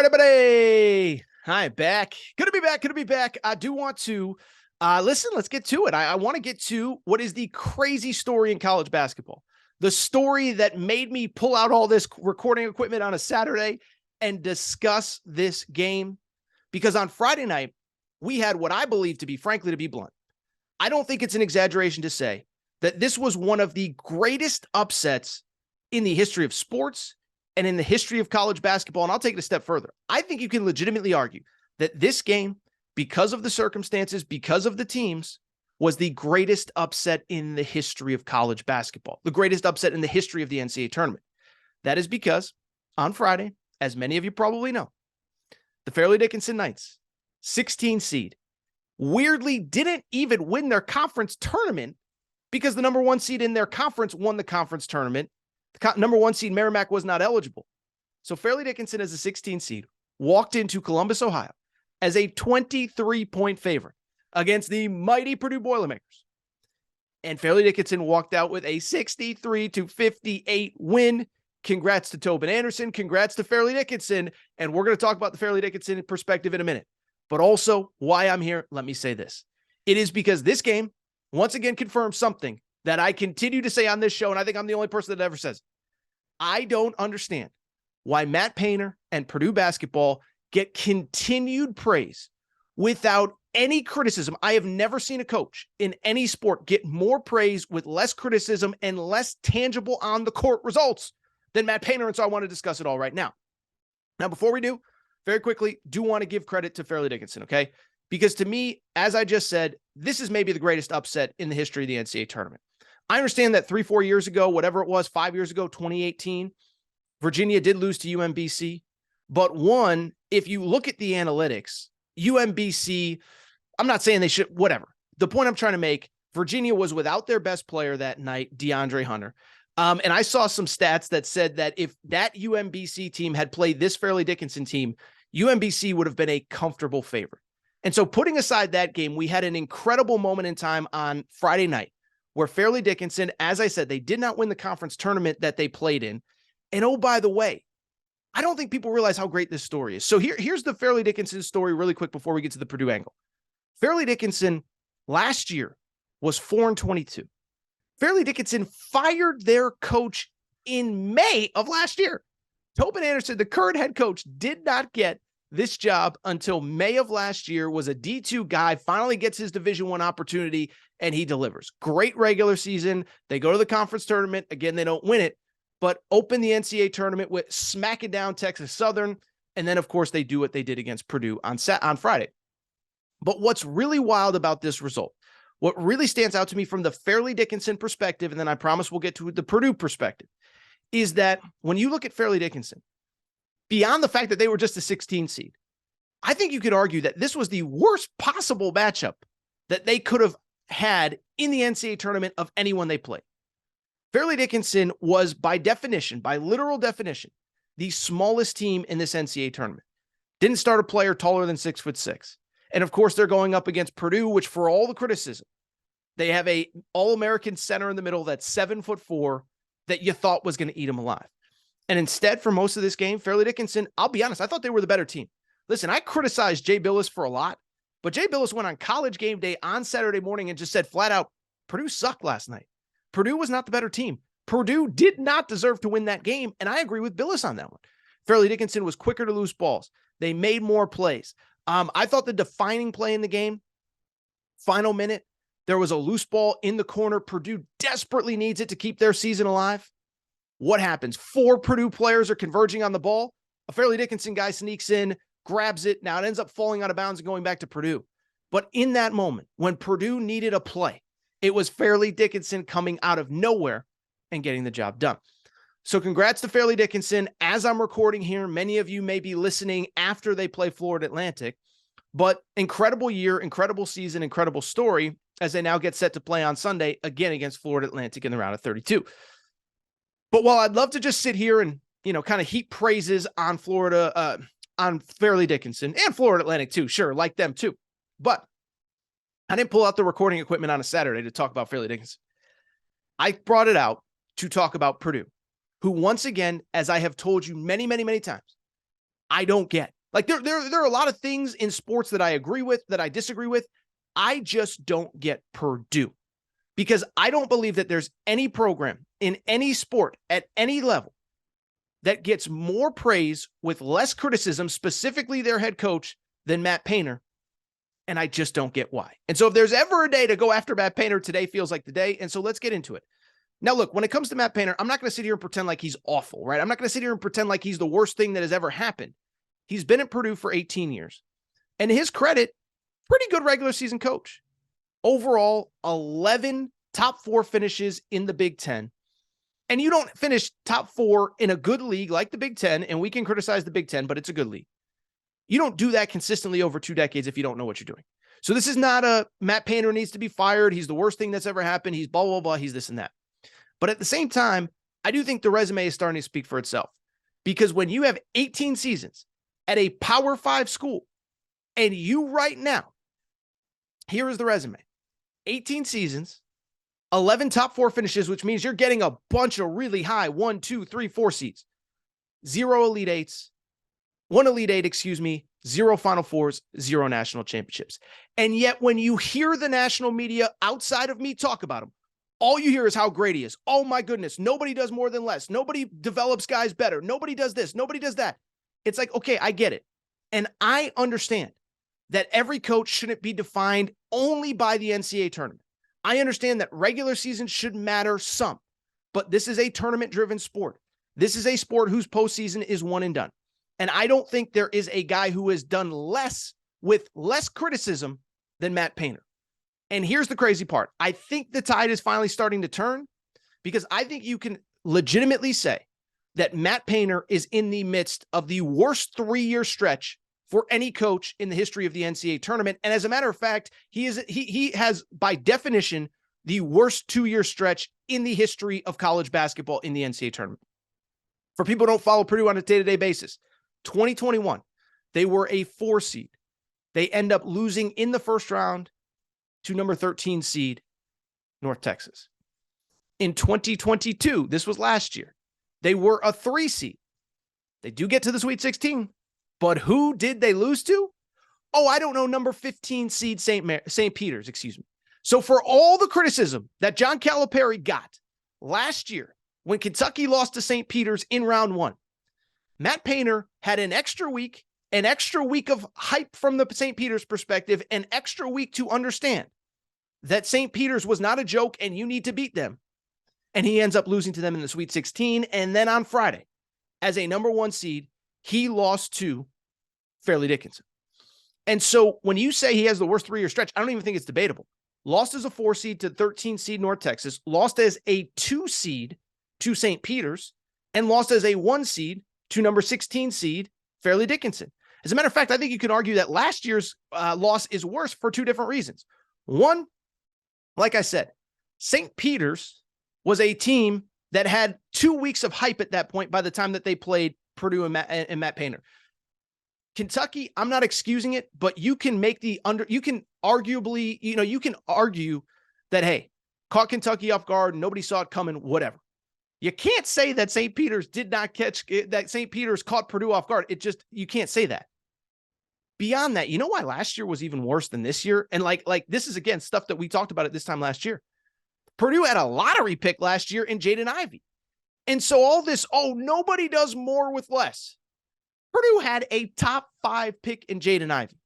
everybody. Hi, back. Good to be back. Good to be back. I do want to listen. Let's get to it. I want to get to what is the crazy story in college basketball. The story that made me pull out all this recording equipment on a Saturday and discuss this game. Because on Friday night, we had what I believe to be, frankly, to be blunt, I don't think it's an exaggeration to say that this was one of the greatest upsets in the history of sports and in the history of college basketball. And I'll take it a step further. I think you can legitimately argue that this game, because of the circumstances, because of the teams, was the greatest upset in the history of college basketball, the greatest upset in the history of the NCAA tournament. That is because on Friday, as many of you probably know, the Fairleigh Dickinson Knights, 16 seed, weirdly didn't even win their conference tournament because the number one seed in their conference won the conference tournament. The number one seed, Merrimack, was not eligible. So Fairleigh Dickinson, as a 16 seed, walked into Columbus, Ohio, as a 23-point favorite against the mighty Purdue Boilermakers. And Fairleigh Dickinson walked out with a 63-58 win. Congrats to Tobin Anderson. Congrats to Fairleigh Dickinson. And we're going to talk about the Fairleigh Dickinson perspective in a minute. But also, why I'm here, let me say this. It is because this game, once again, confirms something that I continue to say on this show, and I think I'm the only person that ever says it. I don't understand why Matt Painter and Purdue basketball get continued praise without any criticism. I have never seen a coach in any sport get more praise with less criticism and less tangible on the court results than Matt Painter, and so I want to discuss it all right now. Now, before we do, very quickly, do want to give credit to Fairleigh Dickinson, okay? Because to me, as I just said, this is maybe the greatest upset in the history of the NCAA tournament. I understand that 3-4 years ago, whatever it was, 5 years ago, 2018, Virginia did lose to UMBC. But one, if you look at the analytics, UMBC, I'm not saying they should, whatever. The point I'm trying to make, Virginia was without their best player that night, DeAndre Hunter. And I saw some stats that said that if that UMBC team had played this Fairleigh Dickinson team, UMBC would have been a comfortable favorite. And so putting aside that game, we had an incredible moment in time on Friday night where Fairleigh Dickinson, as I said, they did not win the conference tournament that they played in. And oh, by the way, I don't think people realize how great this story is. So here's the Fairleigh Dickinson story really quick before we get to the Purdue angle. Fairleigh Dickinson last year was 4-22. Fairleigh Dickinson fired their coach in May of last year. Tobin Anderson, the current head coach, did not get this job until May of last year, was a D2 guy, finally gets his Division I opportunity, and he delivers. Great regular season. They go to the conference tournament. Again, they don't win it, but open the NCAA tournament with smacking down Texas Southern. And then, of course, they do what they did against Purdue on Friday. But what's really wild about this result, what really stands out to me from the Fairleigh Dickinson perspective, and then I promise we'll get to the Purdue perspective, is that when you look at Fairleigh Dickinson, beyond the fact that they were just a 16 seed, I think you could argue that this was the worst possible matchup that they could have had in the NCAA tournament of anyone they played. Fairleigh Dickinson was, by definition, by literal definition, the smallest team in this NCAA tournament. Didn't start a player taller than 6'6". And of course, they're going up against Purdue, which, for all the criticism, they have a All-American center in the middle that's 7'4" that you thought was going to eat him alive. And instead, for most of this game, Fairleigh Dickinson, I'll be honest, I thought they were the better team. Listen, I criticized Jay Billis for a lot, but Jay Billis went on College Game Day on Saturday morning and just said flat out, Purdue sucked last night. Purdue was not the better team. Purdue did not deserve to win that game, and I agree with Billis on that one. Fairleigh Dickinson was quicker to loose balls. They made more plays. I thought the defining play in the game, final minute, there was a loose ball in the corner. Purdue desperately needs it to keep their season alive. What happens? 4 Purdue players are converging on the ball. A Fairleigh Dickinson guy sneaks in, grabs it. Now it ends up falling out of bounds and going back to Purdue. But in that moment, when Purdue needed a play, it was Fairleigh Dickinson coming out of nowhere and getting the job done. So congrats to Fairleigh Dickinson. As I'm recording here, many of you may be listening after they play Florida Atlantic, but incredible year, incredible season, incredible story as they now get set to play on Sunday again against Florida Atlantic in the round of 32. But while I'd love to just sit here and, kind of heap praises on Florida, on Fairleigh Dickinson and Florida Atlantic too, sure, like them too. But I didn't pull out the recording equipment on a Saturday to talk about Fairleigh Dickinson. I brought it out to talk about Purdue, who once again, as I have told you many, many, many times, I don't get. Like there are a lot of things in sports that I agree with, that I disagree with. I just don't get Purdue, because I don't believe that there's any program in any sport at any level that gets more praise with less criticism, specifically their head coach, than Matt Painter. And I just don't get why. And so if there's ever a day to go after Matt Painter, today feels like the day. And so let's get into it. Now, look, when it comes to Matt Painter, I'm not going to sit here and pretend like he's awful, right? I'm not going to sit here and pretend like he's the worst thing that has ever happened. He's been at Purdue for 18 years. And to his credit, pretty good regular season coach. Overall, 11 top 4 finishes in the Big Ten. And you don't finish top 4 in a good league like the Big Ten, and we can criticize the Big Ten, but it's a good league. You don't do that consistently over 2 decades if you don't know what you're doing. So this is not a Matt Painter needs to be fired. He's the worst thing that's ever happened. He's blah, blah, blah. He's this and that. But at the same time, I do think the resume is starting to speak for itself, because when you have 18 seasons at a Power 5 school, and you right now, here is the resume: 18 seasons, 11 top 4 finishes, which means you're getting a bunch of really high 1, 2, 3, 4 seeds, 0 Elite Eights, 1 Elite Eight, 0 Final Fours, 0 national championships. And yet when you hear the national media outside of me talk about him, all you hear is how great he is. Oh my goodness, nobody does more than less. Nobody develops guys better. Nobody does this. Nobody does that. It's like, okay, I get it. And I understand that every coach shouldn't be defined only by the NCAA tournament. I understand that regular season should matter some, but this is a tournament-driven sport. This is a sport whose postseason is one and done. And I don't think there is a guy who has done less with less criticism than Matt Painter. And here's the crazy part. I think the tide is finally starting to turn, because I think you can legitimately say that Matt Painter is in the midst of the worst 3-year stretch for any coach in the history of the NCAA tournament. And as a matter of fact, he has by definition the worst 2-year stretch in the history of college basketball in the NCAA tournament. For people who don't follow Purdue on a day-to-day basis, 2021, they were a 4 seed. They end up losing in the first round to number 13 seed North Texas. In 2022, this was last year, they were a 3 seed. They do get to the Sweet 16, but who did they lose to? Oh, I don't know, number 15 seed St. Peter's, excuse me. So for all the criticism that John Calipari got last year when Kentucky lost to St. Peter's in round 1, Matt Painter had an extra week of hype from the St. Peter's perspective, an extra week to understand that St. Peter's was not a joke and you need to beat them. And he ends up losing to them in the Sweet 16. And then on Friday, as a number 1 seed, he lost to Fairleigh Dickinson. And so when you say he has the worst 3-year stretch, I don't even think it's debatable. Lost as a 4 seed to 13 seed North Texas, lost as a 2 seed to St. Peter's, and lost as a 1 seed to number 16 seed Fairleigh Dickinson. As a matter of fact, I think you can argue that last year's loss is worse for 2 different reasons. One, like I said, St. Peter's was a team that had 2 weeks of hype at that point by the time that they played Purdue and Matt Painter. Kentucky, I'm not excusing it, but you can make you can arguably, you can argue that, hey, caught Kentucky off guard, nobody saw it coming, whatever. You can't say that St. Peter's that St. Peter's caught Purdue off guard. You can't say that. Beyond that, you know why last year was even worse than this year? And like this is, again, stuff that we talked about at this time last year. Purdue had a lottery pick last year in Jaden Ivey. And so all this, nobody does more with less. Purdue had a top 5 pick in Jaden Ivey.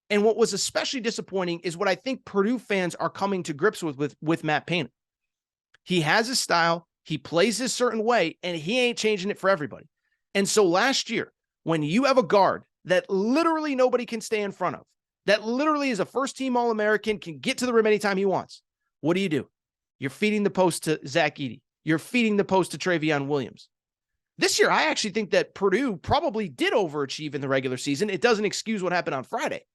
And what was especially disappointing is what I think Purdue fans are coming to grips with Matt Painter. He has his style. He plays his certain way, and he ain't changing it for everybody. And so last year, when you have a guard that literally nobody can stay in front of, that literally is a first-team All-American, can get to the rim anytime he wants, what do? You're feeding the post to Zach Edey. You're feeding the post to Travion Williams. This year, I actually think that Purdue probably did overachieve in the regular season. It doesn't excuse what happened on Friday.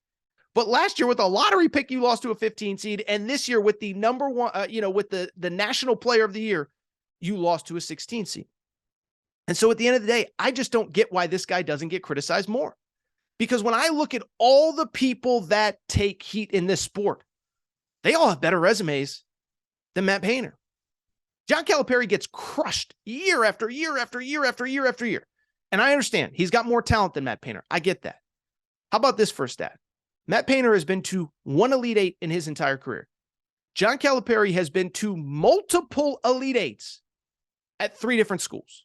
But last year, with a lottery pick, you lost to a 15 seed. And this year, with the number 1, with the National Player of the Year, you lost to a 16 seed. And so at the end of the day, I just don't get why this guy doesn't get criticized more. Because when I look at all the people that take heat in this sport, they all have better resumes than Matt Painter. John Calipari gets crushed year after year after year after year after year. And I understand he's got more talent than Matt Painter. I get that. How about this first stat? Matt Painter has been to one Elite Eight in his entire career. John Calipari has been to multiple Elite Eights at 3 different schools.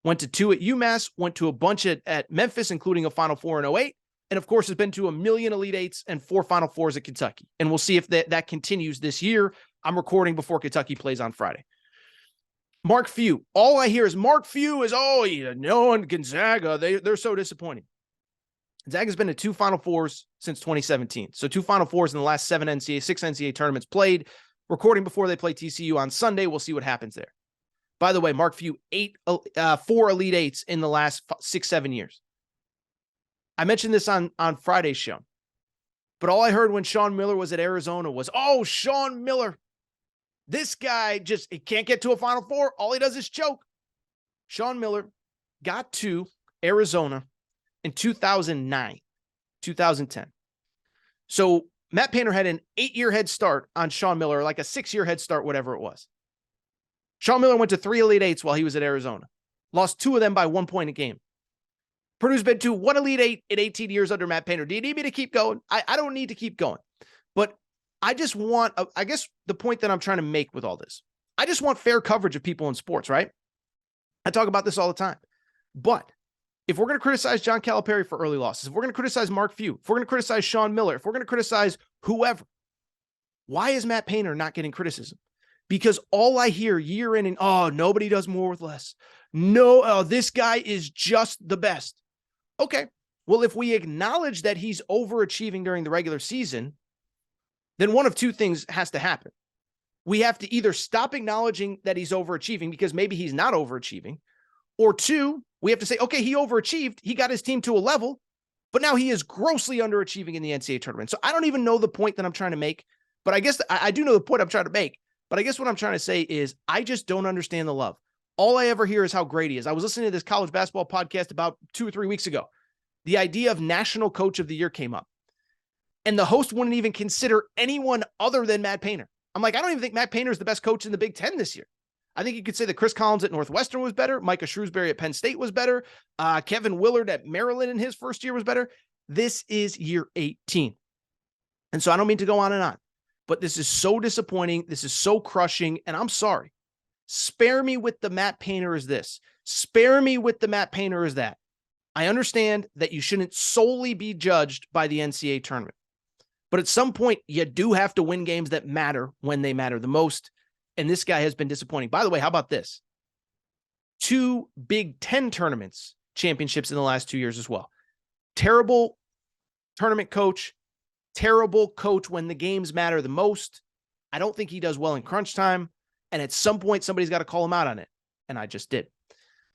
Went to 2 at UMass, went to a bunch at Memphis, including a Final Four in 2008, and of course has been to 1 million Elite Eights and 4 Final Fours at Kentucky. And we'll see if that continues this year. I'm recording before Kentucky plays on Friday. Mark Few. All I hear is Mark Few is, and Gonzaga, they're so disappointing. Gonzaga's been to 2 Final Fours since 2017. So 2 Final Fours in the last 6 NCAA tournaments played. Recording before they play TCU on Sunday. We'll see what happens there. By the way, Mark Few, 4 Elite Eights in the last 6-7 years. I mentioned this on Friday's show. But all I heard when Sean Miller was at Arizona was, Sean Miller. This guy he can't get to a Final Four. All he does is choke. Sean Miller got to Arizona in 2009, 2010. So Matt Painter had an 8-year head start on Sean Miller, like a 6-year head start, whatever it was. Sean Miller went to 3 Elite Eights while he was at Arizona. Lost 2 of them by 1 point a game. Purdue's been to 1 Elite Eight in 18 years under Matt Painter. Do you need me to keep going? I don't need to keep going. But I just want, I guess the point that I'm trying to make with all this, I just want fair coverage of people in sports, right? I talk about this all the time. But if we're going to criticize John Calipari for early losses, if we're going to criticize Mark Few, if we're going to criticize Sean Miller, if we're going to criticize whoever, why is Matt Painter not getting criticism? Because all I hear year in and, nobody does more with less. No, this guy is just the best. Okay, well, if we acknowledge that he's overachieving during the regular season, then one of 2 things has to happen. We have to either stop acknowledging that he's overachieving because maybe he's not overachieving, or 2, we have to say, okay, he overachieved. He got his team to a level, but now he is grossly underachieving in the NCAA tournament. So I don't even know the point that I'm trying to make, but I guess I do know the point I'm trying to make. But I guess what I'm trying to say is I just don't understand the love. All I ever hear is how great he is. I was listening to this college basketball podcast about 2 or 3 weeks ago. The idea of National Coach of the Year came up. And the host wouldn't even consider anyone other than Matt Painter. I'm like, I don't even think Matt Painter is the best coach in the Big Ten this year. I think you could say that Chris Collins at Northwestern was better. Micah Shrewsbury at Penn State was better. Kevin Willard at Maryland in his first year was better. This is year 18. And so I don't mean to go on and on, but this is so disappointing. This is so crushing. And I'm sorry. Spare me with the Matt Painter is this. Spare me with the Matt Painter is that. I understand that you shouldn't solely be judged by the NCAA tournament. But at some point, you do have to win games that matter when they matter the most. And this guy has been disappointing. By the way, how about this? 2 Big Ten tournaments, championships in the last 2 years as well. Terrible tournament coach, terrible coach when the games matter the most. I don't think he does well in crunch time. And at some point, somebody's got to call him out on it. And I just did.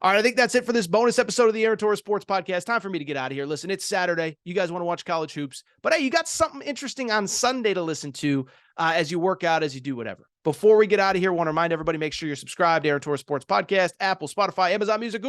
All right, I think that's it for this bonus episode of the Aaron Torres Sports Podcast. Time for me to get out of here. Listen, it's Saturday. You guys want to watch college hoops. But hey, you got something interesting on Sunday to listen to as you work out, as you do whatever. Before we get out of here, I want to remind everybody, make sure you're subscribed to Aaron Torres Sports Podcast, Apple, Spotify, Amazon Music, Google